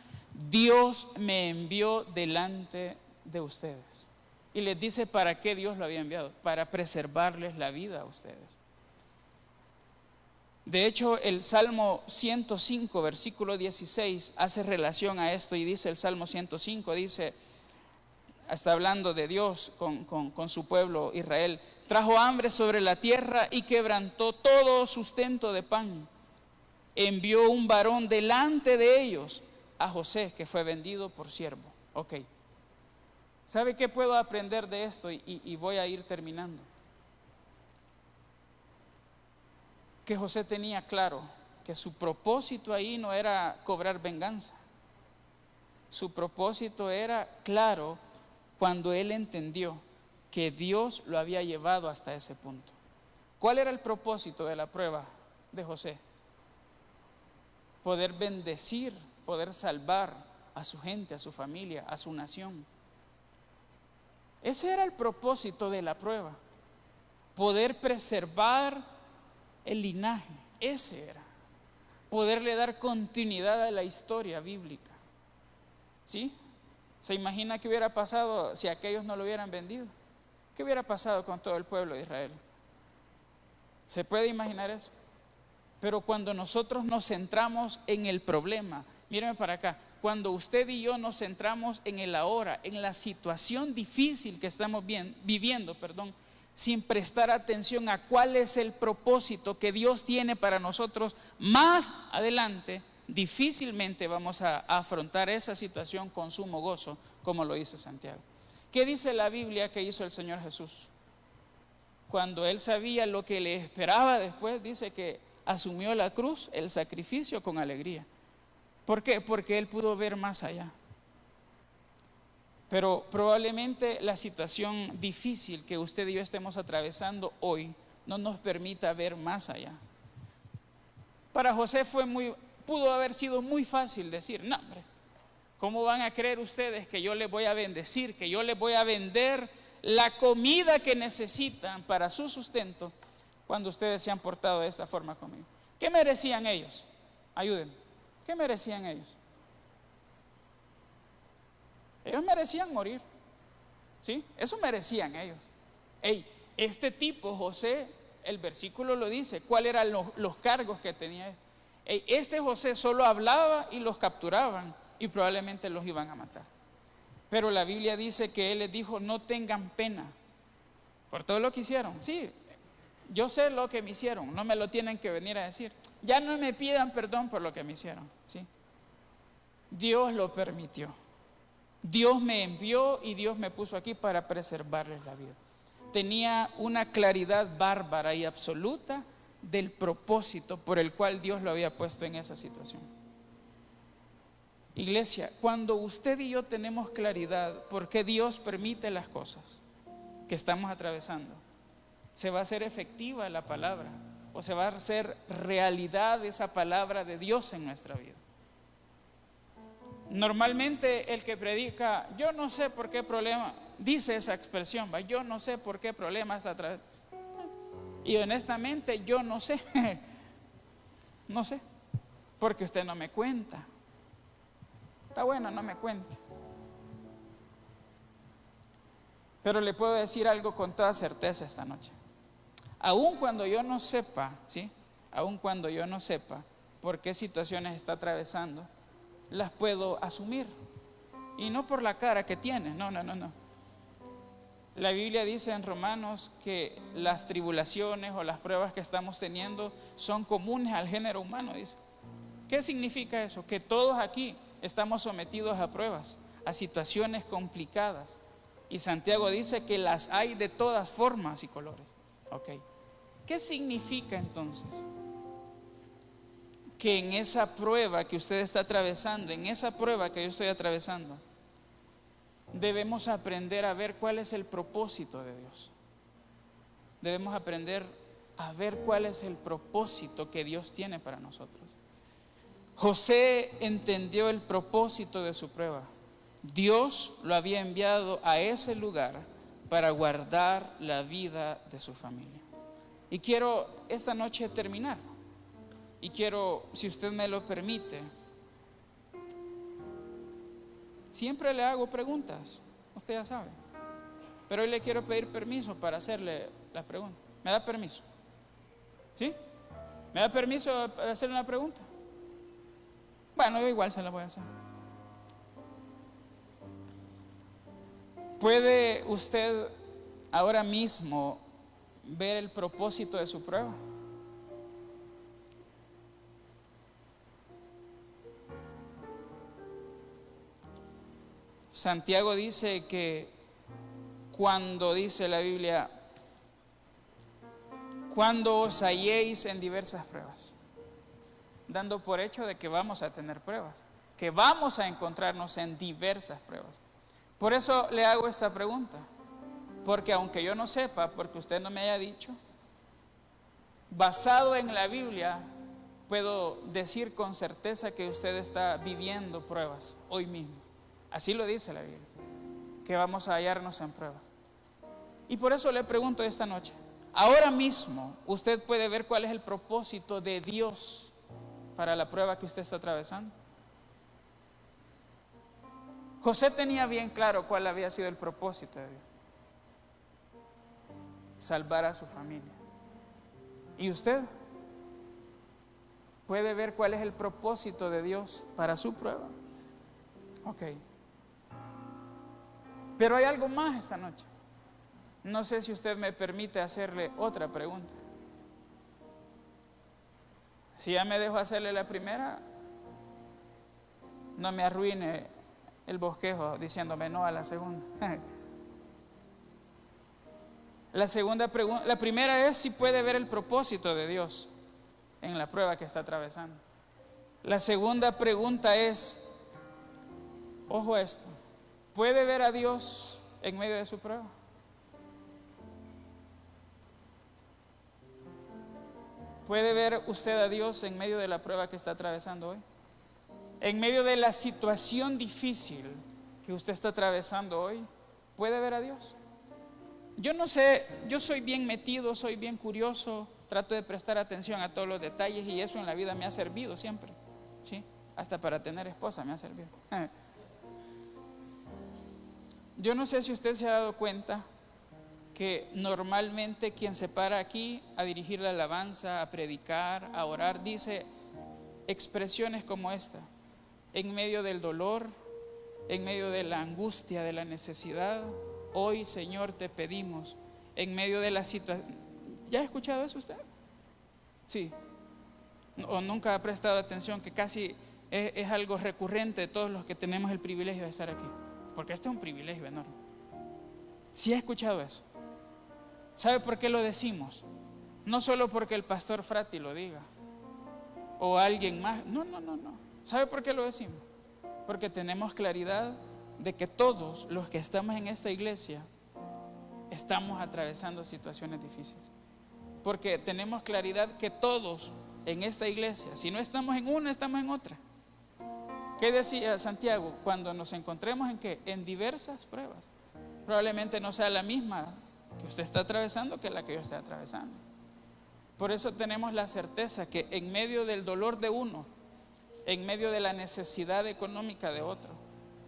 Dios me envió delante de ustedes. Y les dice para qué Dios lo había enviado: para preservarles la vida a ustedes. De hecho, el Salmo 105, versículo 16, hace relación a esto, y dice el Salmo 105, dice, está hablando de Dios con su pueblo Israel: trajo hambre sobre la tierra y quebrantó todo sustento de pan. Envió un varón delante de ellos, a José, que fue vendido por siervo. Ok. ¿Sabe qué puedo aprender de esto? Y voy a ir terminando. Que José tenía claro que su propósito ahí no era cobrar venganza. Su propósito era claro cuando él entendió que Dios lo había llevado hasta ese punto. ¿Cuál era el propósito de la prueba de José? Poder bendecir, poder salvar a su gente, a su familia, a su nación. Ese era el propósito de la prueba, poder preservar el linaje. Ese era, poderle dar continuidad a la historia bíblica. ¿Sí? ¿Se imagina qué hubiera pasado si aquellos no lo hubieran vendido? ¿Qué hubiera pasado con todo el pueblo de Israel? ¿Se puede imaginar eso? Pero cuando nosotros nos centramos en el problema, mírenme para acá, cuando usted y yo nos centramos en el ahora, en la situación difícil que estamos viviendo, sin prestar atención a cuál es el propósito que Dios tiene para nosotros más adelante, difícilmente vamos a afrontar esa situación con sumo gozo, como lo dice Santiago. ¿Qué dice la Biblia que hizo el Señor Jesús? Cuando Él sabía lo que le esperaba después, dice que asumió la cruz, el sacrificio, con alegría. ¿Por qué? Porque Él pudo ver más allá. Pero probablemente la situación difícil que usted y yo estemos atravesando hoy no nos permita ver más allá. Para José pudo haber sido muy fácil decir, no hombre, ¿cómo van a creer ustedes que yo les voy a bendecir, que yo les voy a vender la comida que necesitan para su sustento cuando ustedes se han portado de esta forma conmigo? ¿Qué merecían ellos? Ayúdenme. ¿Qué merecían ellos? Ellos merecían morir, ¿sí? Eso merecían ellos. Este tipo, José, el versículo lo dice, ¿cuáles eran los cargos que tenía? Este José solo hablaba y los capturaban y probablemente los iban a matar. Pero la Biblia dice que él les dijo, no tengan pena por todo lo que hicieron. Sí, yo sé lo que me hicieron, no me lo tienen que venir a decir. Ya no me pidan perdón por lo que me hicieron, ¿sí? Dios lo permitió. Dios me envió y Dios me puso aquí para preservarles la vida. Tenía una claridad bárbara y absoluta del propósito por el cual Dios lo había puesto en esa situación. Iglesia, cuando usted y yo tenemos claridad por qué Dios permite las cosas que estamos atravesando, se va a hacer efectiva la palabra o se va a hacer realidad esa palabra de Dios en nuestra vida. Normalmente el que predica, yo no sé por qué problema, dice esa expresión, yo no sé por qué problema está atrás. Y honestamente yo no sé, no sé, porque usted no me cuenta. Está bueno, no me cuente. Pero le puedo decir algo con toda certeza esta noche. Aun cuando yo no sepa, ¿sí? Aun cuando yo no sepa por qué situaciones está atravesando, las puedo asumir. Y no por la cara que tiene, no. La Biblia dice en Romanos que las tribulaciones o las pruebas que estamos teniendo son comunes al género humano, dice. ¿Qué significa eso? Que todos aquí estamos sometidos a pruebas, a situaciones complicadas. Y Santiago dice que las hay de todas formas y colores. Ok. ¿Qué significa entonces? Que en esa prueba que usted está atravesando, en esa prueba que yo estoy atravesando, debemos aprender a ver cuál es el propósito de Dios. Debemos aprender a ver cuál es el propósito que Dios tiene para nosotros. José entendió el propósito de su prueba. Dios lo había enviado a ese lugar para guardar la vida de su familia. Y quiero esta noche terminar. Y quiero, si usted me lo permite, siempre le hago preguntas, usted ya sabe, pero hoy le quiero pedir permiso para hacerle la pregunta. ¿Me da permiso? ¿Sí? ¿Me da permiso para hacerle una pregunta? Bueno, yo igual se la voy a hacer. ¿Puede usted ahora mismo ver el propósito de su prueba? Santiago dice que cuando, dice la Biblia, cuando os halléis en diversas pruebas, dando por hecho de que vamos a tener pruebas, que vamos a encontrarnos en diversas pruebas. Por eso le hago esta pregunta, porque aunque yo no sepa, porque usted no me haya dicho, basado en la Biblia, puedo decir con certeza que usted está viviendo pruebas hoy mismo. Así lo dice la Biblia, que vamos a hallarnos en pruebas. Y por eso le pregunto esta noche, ahora mismo usted puede ver cuál es el propósito de Dios para la prueba que usted está atravesando. José tenía bien claro cuál había sido el propósito de Dios: salvar a su familia. ¿Y usted puede ver cuál es el propósito de Dios para su prueba? Ok. Pero hay algo más esta noche. No sé si usted me permite hacerle otra pregunta. Si ya me dejo hacerle la primera, no me arruine el bosquejo diciéndome no a la segunda. La primera es si puede ver el propósito de Dios en la prueba que está atravesando. La segunda pregunta es, ojo a esto, ¿puede ver a Dios en medio de su prueba? ¿Puede ver usted a Dios en medio de la prueba que está atravesando hoy? En medio de la situación difícil que usted está atravesando hoy, ¿puede ver a Dios? Yo no sé, yo soy bien metido, soy bien curioso, trato de prestar atención a todos los detalles y eso en la vida me ha servido siempre, ¿sí? Hasta para tener esposa me ha servido. Yo no sé si usted se ha dado cuenta que normalmente quien se para aquí a dirigir la alabanza, a predicar, a orar, dice expresiones como esta: en medio del dolor, en medio de la angustia, de la necesidad, hoy, Señor, te pedimos, en medio de la situación. ¿Ya ha escuchado eso usted? Sí. ¿O nunca ha prestado atención que casi es algo recurrente de todos los que tenemos el privilegio de estar aquí? Porque este es un privilegio enorme. ¿Sí ha escuchado eso? ¿Sabe por qué lo decimos? No solo porque el pastor Frati lo diga o alguien más. No. ¿Sabe por qué lo decimos? Porque tenemos claridad de que todos los que estamos en esta iglesia estamos atravesando situaciones difíciles. Porque tenemos claridad que todos en esta iglesia, si no estamos en una, estamos en otra. ¿Qué decía Santiago? Cuando nos encontremos en qué? En diversas pruebas. Probablemente no sea la misma que usted está atravesando que la que yo estoy atravesando. Por eso tenemos la certeza que en medio del dolor de uno, en medio de la necesidad económica de otro,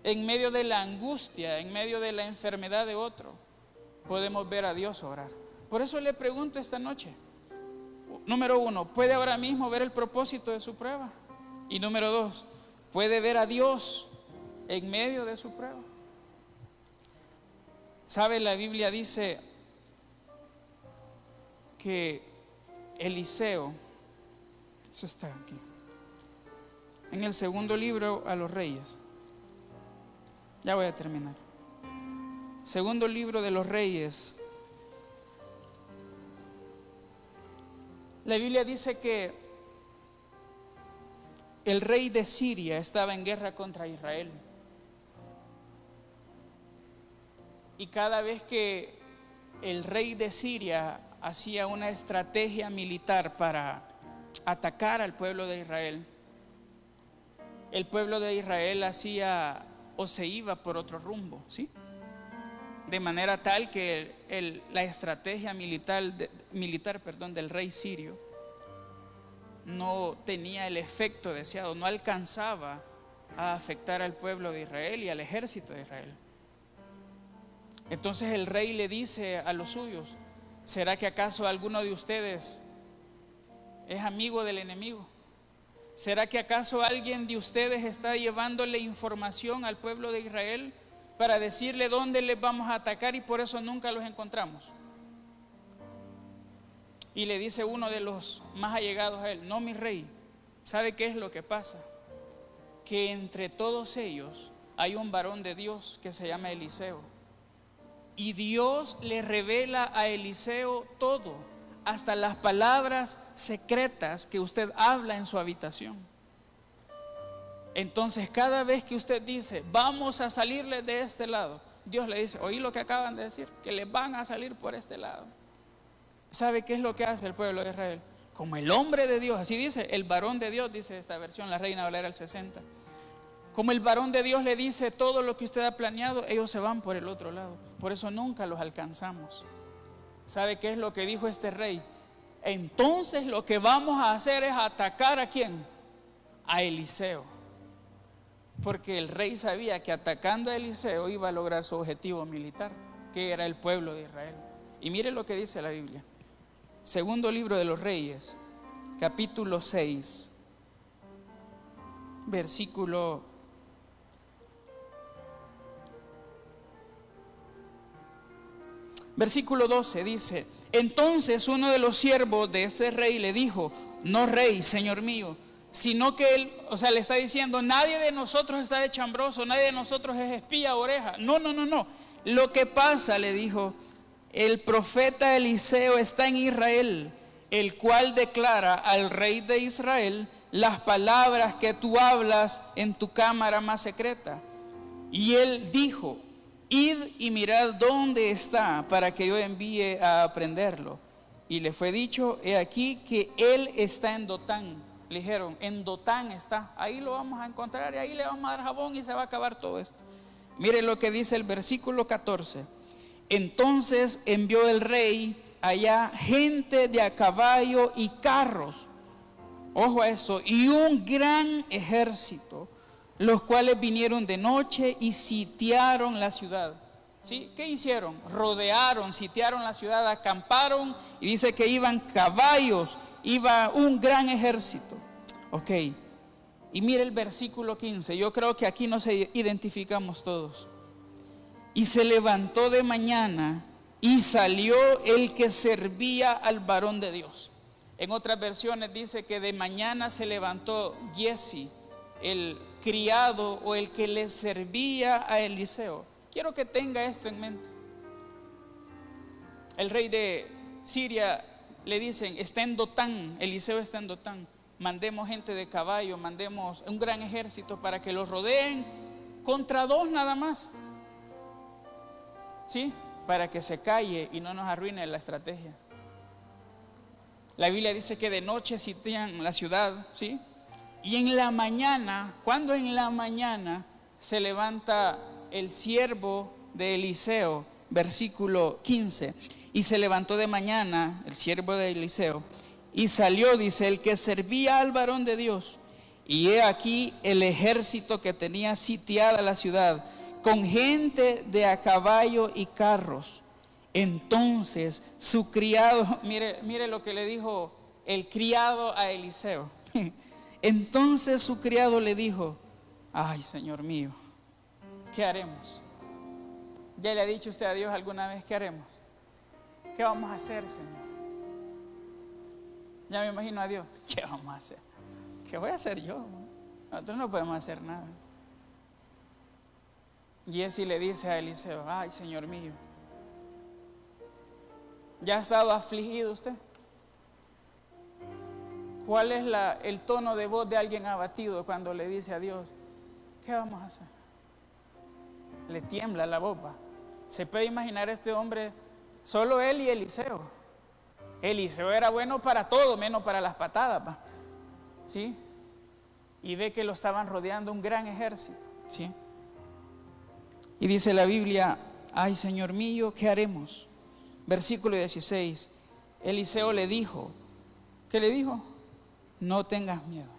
en medio de la angustia, en medio de la enfermedad de otro, podemos ver a Dios obrar. Por eso le pregunto esta noche, número uno, ¿puede ahora mismo ver el propósito de su prueba? Y número dos, ¿puede ver a Dios en medio de su prueba? ¿Sabe? La Biblia dice que Eliseo, eso está aquí, en el segundo libro a los Reyes, ya voy a terminar, segundo libro de los Reyes, la Biblia dice que el rey de Siria estaba en guerra contra Israel. Y cada vez que el rey de Siria hacía una estrategia militar para atacar al pueblo de Israel, el pueblo de Israel hacía o se iba por otro rumbo, ¿sí? De manera tal que la estrategia militar del rey sirio no tenía el efecto deseado, no alcanzaba a afectar al pueblo de Israel y al ejército de Israel. Entonces el rey le dice a los suyos: ¿será que acaso alguno de ustedes es amigo del enemigo? ¿Será que acaso alguien de ustedes está llevándole información al pueblo de Israel para decirle dónde les vamos a atacar y por eso nunca los encontramos? Y le dice uno de los más allegados a él: no, mi rey, ¿sabe qué es lo que pasa? Que entre todos ellos hay un varón de Dios que se llama Eliseo. Y Dios le revela a Eliseo todo, hasta las palabras secretas que usted habla en su habitación. Entonces, cada vez que usted dice: vamos a salirles de este lado, Dios le dice: oí lo que acaban de decir, que les van a salir por este lado. ¿Sabe qué es lo que hace el pueblo de Israel? como el hombre de Dios, así dice, el varón de Dios, dice esta versión, la Reina Valera del 60. Como el varón de Dios le dice todo lo que usted ha planeado, ellos se van por el otro lado. Por eso nunca los alcanzamos. ¿Sabe qué es lo que dijo este rey? Entonces lo que vamos a hacer es atacar ¿a quién? A Eliseo. Porque el rey sabía que atacando a Eliseo iba a lograr su objetivo militar, que era el pueblo de Israel. Y mire lo que dice la Biblia. Segundo libro de los Reyes, capítulo 6, versículo 12 dice: entonces uno de los siervos de este rey le dijo: no, rey, señor mío, sino que él, o sea, le está diciendo, nadie de nosotros está de chambroso, nadie de nosotros es espía, oreja. No. Lo que pasa, le dijo, el profeta Eliseo está en Israel, el cual declara al rey de Israel las palabras que tú hablas en tu cámara más secreta. Y él dijo: id y mirad dónde está, para que yo envíe a aprenderlo. Y le fue dicho: he aquí que él está en Dotán. Le dijeron: en Dotán está, ahí lo vamos a encontrar y ahí le vamos a dar jabón y se va a acabar todo esto. Mire lo que dice el versículo 14. Entonces envió el rey allá gente de a caballo y carros, ojo a esto, y un gran ejército, los cuales vinieron de noche y sitiaron la ciudad. ¿Sí? ¿Qué hicieron? Rodearon, sitiaron la ciudad, acamparon, y dice que iban caballos, iba un gran ejército. Ok, y mire el versículo 15, yo creo que aquí nos identificamos todos. Y se levantó de mañana y salió el que servía al varón de Dios. En otras versiones dice que de mañana se levantó Giezi, el criado o el que le servía a Eliseo. Quiero que tenga esto en mente. El rey de Siria le dicen: está en Dotán, Eliseo está en Dotán. Mandemos gente de caballo, mandemos un gran ejército para que los rodeen contra dos nada más. ¿Sí? Para que se calle y no nos arruine la estrategia. La Biblia dice que de noche sitian la ciudad, ¿sí? Y en la mañana, cuando en la mañana se levanta el siervo de Eliseo, versículo 15, y se levantó de mañana el siervo de Eliseo, y salió, dice, el que servía al varón de Dios, y he aquí el ejército que tenía sitiada la ciudad, con gente de a caballo y carros. Entonces su criado, mire lo que le dijo el criado a Eliseo. Entonces su criado le dijo: ay, Señor mío, ¿qué haremos? ¿Ya le ha dicho usted a Dios alguna vez qué haremos? ¿Qué vamos a hacer, Señor? Ya me imagino a Dios: ¿qué vamos a hacer? ¿Qué voy a hacer yo? Nosotros no podemos hacer nada. Y Giezi le dice a Eliseo: ay, Señor mío, ¿ya ha estado afligido usted? ¿Cuál es el tono de voz de alguien abatido cuando le dice a Dios: ¿qué vamos a hacer? Le tiembla la boca. Se puede imaginar este hombre, solo él y Eliseo. Eliseo era bueno para todo, menos para las patadas, ¿sí? Y ve que lo estaban rodeando un gran ejército, ¿sí? Y dice la Biblia: ay, Señor mío, ¿qué haremos? Versículo 16, Eliseo le dijo, ¿qué le dijo? No tengas miedo,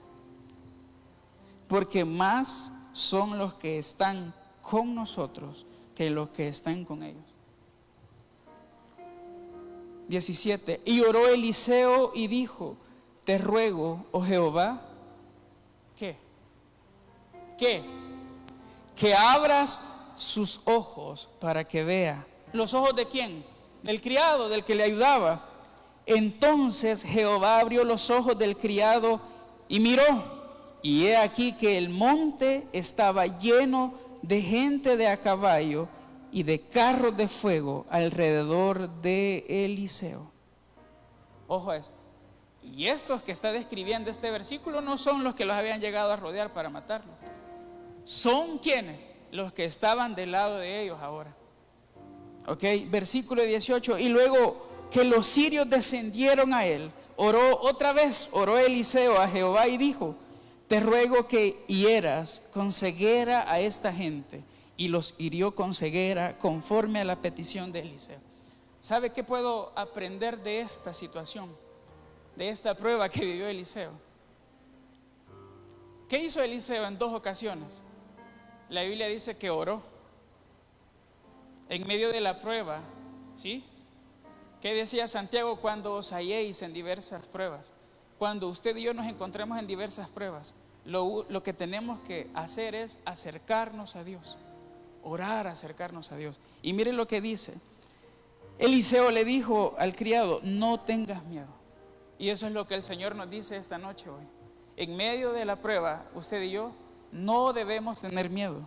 porque más son los que están con nosotros que los que están con ellos. 17, y oró Eliseo y dijo: te ruego, oh Jehová, ¿qué? Que abras sus ojos para que vea. ¿Los ojos de quién? Del criado, del que le ayudaba. Entonces Jehová abrió los ojos del criado y miró, y he aquí que el monte estaba lleno de gente de a caballo y de carros de fuego alrededor de Eliseo. Ojo a esto. Y estos que está describiendo este versículo no son los que los habían llegado a rodear para matarlos. ¿Son quiénes? Los que estaban del lado de ellos ahora. Ok, versículo 18. Y luego que los sirios descendieron a él, oró Eliseo a Jehová y dijo: te ruego que hieras con ceguera a esta gente. Y los hirió con ceguera conforme a la petición de Eliseo. ¿Sabe qué puedo aprender de esta situación? De esta prueba que vivió Eliseo. ¿Qué hizo Eliseo en 2 ocasiones? La Biblia dice que oró en medio de la prueba, ¿sí? ¿Qué decía Santiago? Cuando os halléis en diversas pruebas. Cuando usted y yo nos encontremos en diversas pruebas, lo que tenemos que hacer es acercarnos a Dios. Orar, acercarnos a Dios. Y mire lo que dice. Eliseo le dijo al criado: no tengas miedo. Y eso es lo que el Señor nos dice esta noche hoy. En medio de la prueba, usted y yo no debemos tener miedo.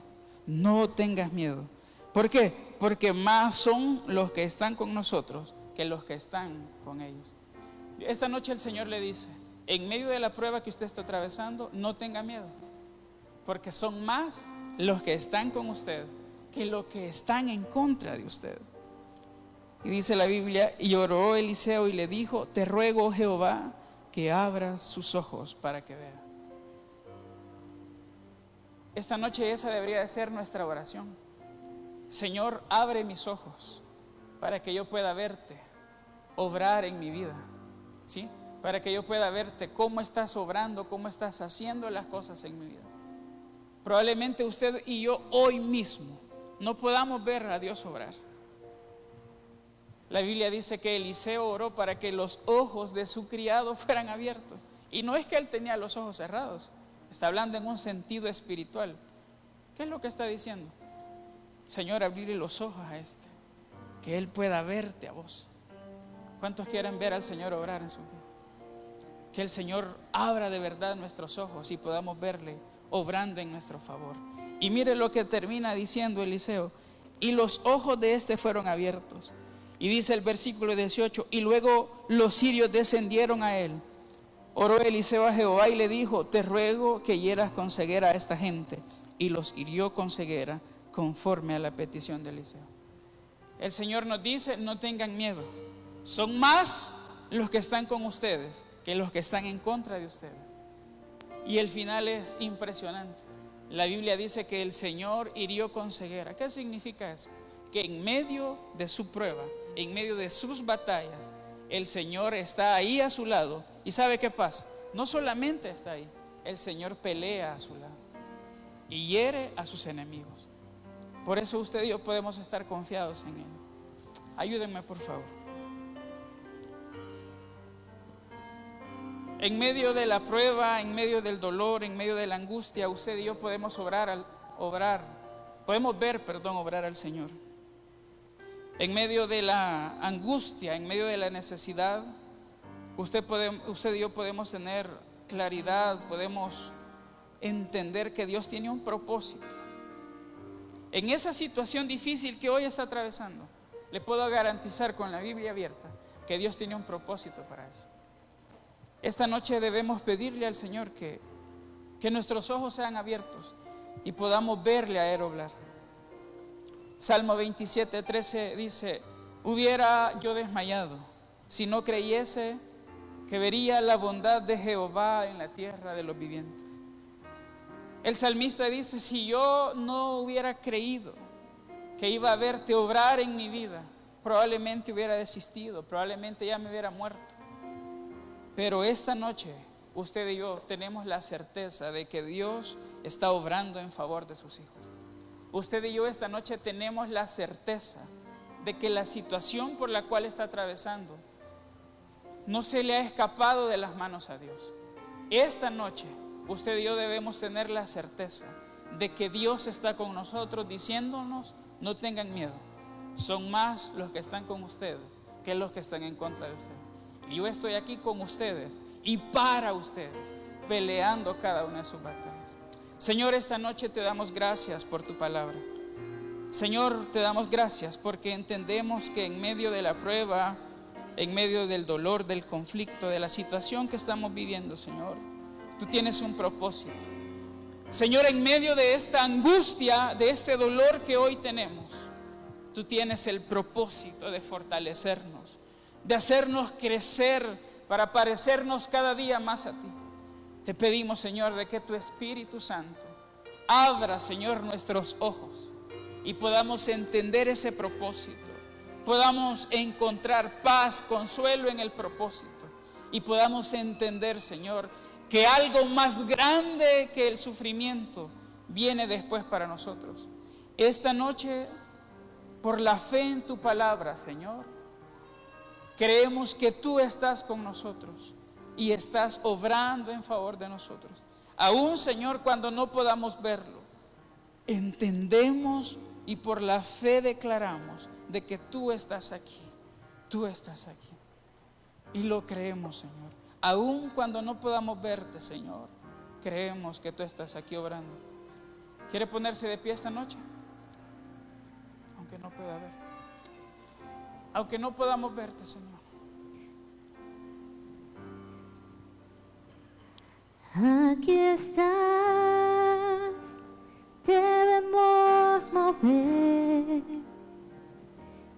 No tengas miedo. ¿Por qué? Porque más son los que están con nosotros que los que están con ellos. Esta noche el Señor le dice: en medio de la prueba que usted está atravesando, no tenga miedo, porque son más los que están con usted que los que están en contra de usted. Y dice la Biblia: y oró Eliseo y le dijo: te ruego, Jehová, que abra sus ojos para que vea. Esta noche esa debería de ser nuestra oración. Señor, abre mis ojos para que yo pueda verte obrar en mi vida, ¿sí? Para que yo pueda verte cómo estás obrando, cómo estás haciendo las cosas en mi vida. Probablemente usted y yo hoy mismo no podamos ver a Dios obrar. La Biblia dice que Eliseo oró para que los ojos de su criado fueran abiertos. Y no es que él tenía los ojos cerrados, está hablando en un sentido espiritual. ¿Qué es lo que está diciendo? Señor, abrirle los ojos a este, que él pueda verte a vos. ¿Cuántos quieren ver al Señor obrar en su vida? Que el Señor abra de verdad nuestros ojos y podamos verle obrando en nuestro favor. Y mire lo que termina diciendo Eliseo: y los ojos de este fueron abiertos. Y dice el versículo 18: y luego los sirios descendieron a él. Oró Eliseo a Jehová y le dijo: te ruego que hieras con ceguera a esta gente. Y los hirió con ceguera conforme a la petición de Eliseo. El Señor nos dice: no tengan miedo. Son más los que están con ustedes que los que están en contra de ustedes. Y el final es impresionante. La Biblia dice que el Señor hirió con ceguera. ¿Qué significa eso? Que en medio de su prueba, en medio de sus batallas, el Señor está ahí a su lado. ¿Y sabe qué pasa? No solamente está ahí, el Señor pelea a su lado y hiere a sus enemigos. Por eso usted y yo podemos estar confiados en Él. Ayúdenme, por favor. En medio de la prueba, en medio del dolor, en medio de la angustia, usted y yo podemos obrar al Señor. En medio de la angustia, en medio de la necesidad, usted y yo podemos tener claridad, podemos entender que Dios tiene un propósito. En esa situación difícil que hoy está atravesando, le puedo garantizar con la Biblia abierta que Dios tiene un propósito para eso. Esta noche debemos pedirle al Señor que nuestros ojos sean abiertos y podamos verle a Él obrar. Salmo 27:13 dice: hubiera yo desmayado si no creyese que vería la bondad de Jehová en la tierra de los vivientes. El salmista dice: si yo no hubiera creído que iba a verte obrar en mi vida, probablemente hubiera desistido, probablemente ya me hubiera muerto. Pero esta noche usted y yo tenemos la certeza de que Dios está obrando en favor de sus hijos. Usted y yo esta noche tenemos la certeza de que la situación por la cual está atravesando no se le ha escapado de las manos a Dios. Esta noche usted y yo debemos tener la certeza de que Dios está con nosotros diciéndonos: no tengan miedo, son más los que están con ustedes que los que están en contra de ustedes. Y yo estoy aquí con ustedes y para ustedes, peleando cada una de sus batallas. Señor, esta noche te damos gracias por tu palabra. Señor, te damos gracias porque entendemos que en medio de la prueba, en medio del dolor, del conflicto, de la situación que estamos viviendo, Señor, tú tienes un propósito. Señor, en medio de esta angustia, de este dolor que hoy tenemos, tú tienes el propósito de fortalecernos, de hacernos crecer para parecernos cada día más a ti. Te pedimos, Señor, de que tu Espíritu Santo abra, Señor, nuestros ojos y podamos entender ese propósito, podamos encontrar paz, consuelo en el propósito y podamos entender, Señor, que algo más grande que el sufrimiento viene después para nosotros. Esta noche, por la fe en tu palabra, Señor, creemos que tú estás con nosotros y estás obrando en favor de nosotros. Aún, Señor, cuando no podamos verlo, entendemos y por la fe declaramos de que tú estás aquí, tú estás aquí. Y lo creemos, Señor. Aún cuando no podamos verte, Señor, creemos que tú estás aquí obrando. ¿Quiere ponerse de pie esta noche? Aunque no pueda ver. Aunque no podamos verte, Señor. Aquí estás, debemos mover,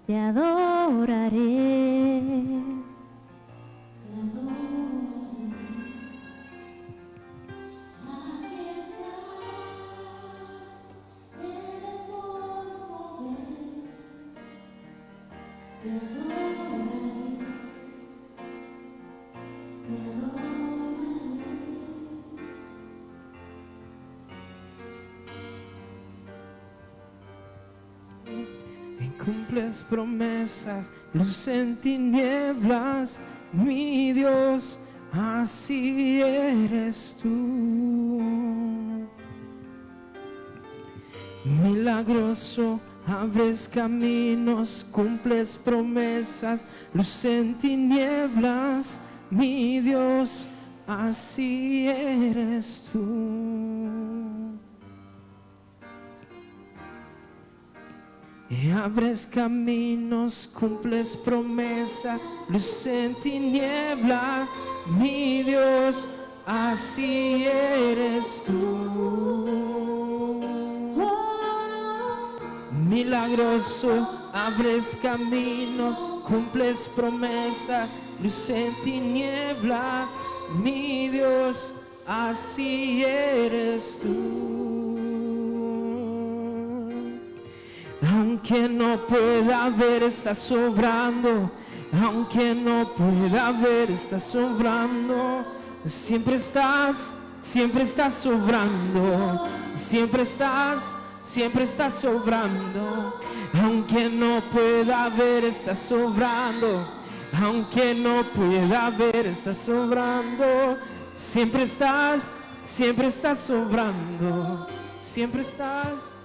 te adoraré. Cumples promesas, luz en tinieblas, mi Dios, así eres tú. Milagroso, abres caminos, cumples promesas, luz en tinieblas, mi Dios, así eres tú. Y abres caminos, cumples promesa, luz en tiniebla, mi Dios, así eres tú. Milagroso, abres camino, cumples promesa, luz en tiniebla, mi Dios, así eres tú. Aunque no pueda ver, estás obrando. Aunque no pueda ver, estás obrando. Siempre estás obrando. Siempre estás obrando. Aunque no pueda ver, estás obrando. Aunque no pueda ver, estás obrando. Siempre estás obrando. Siempre estás.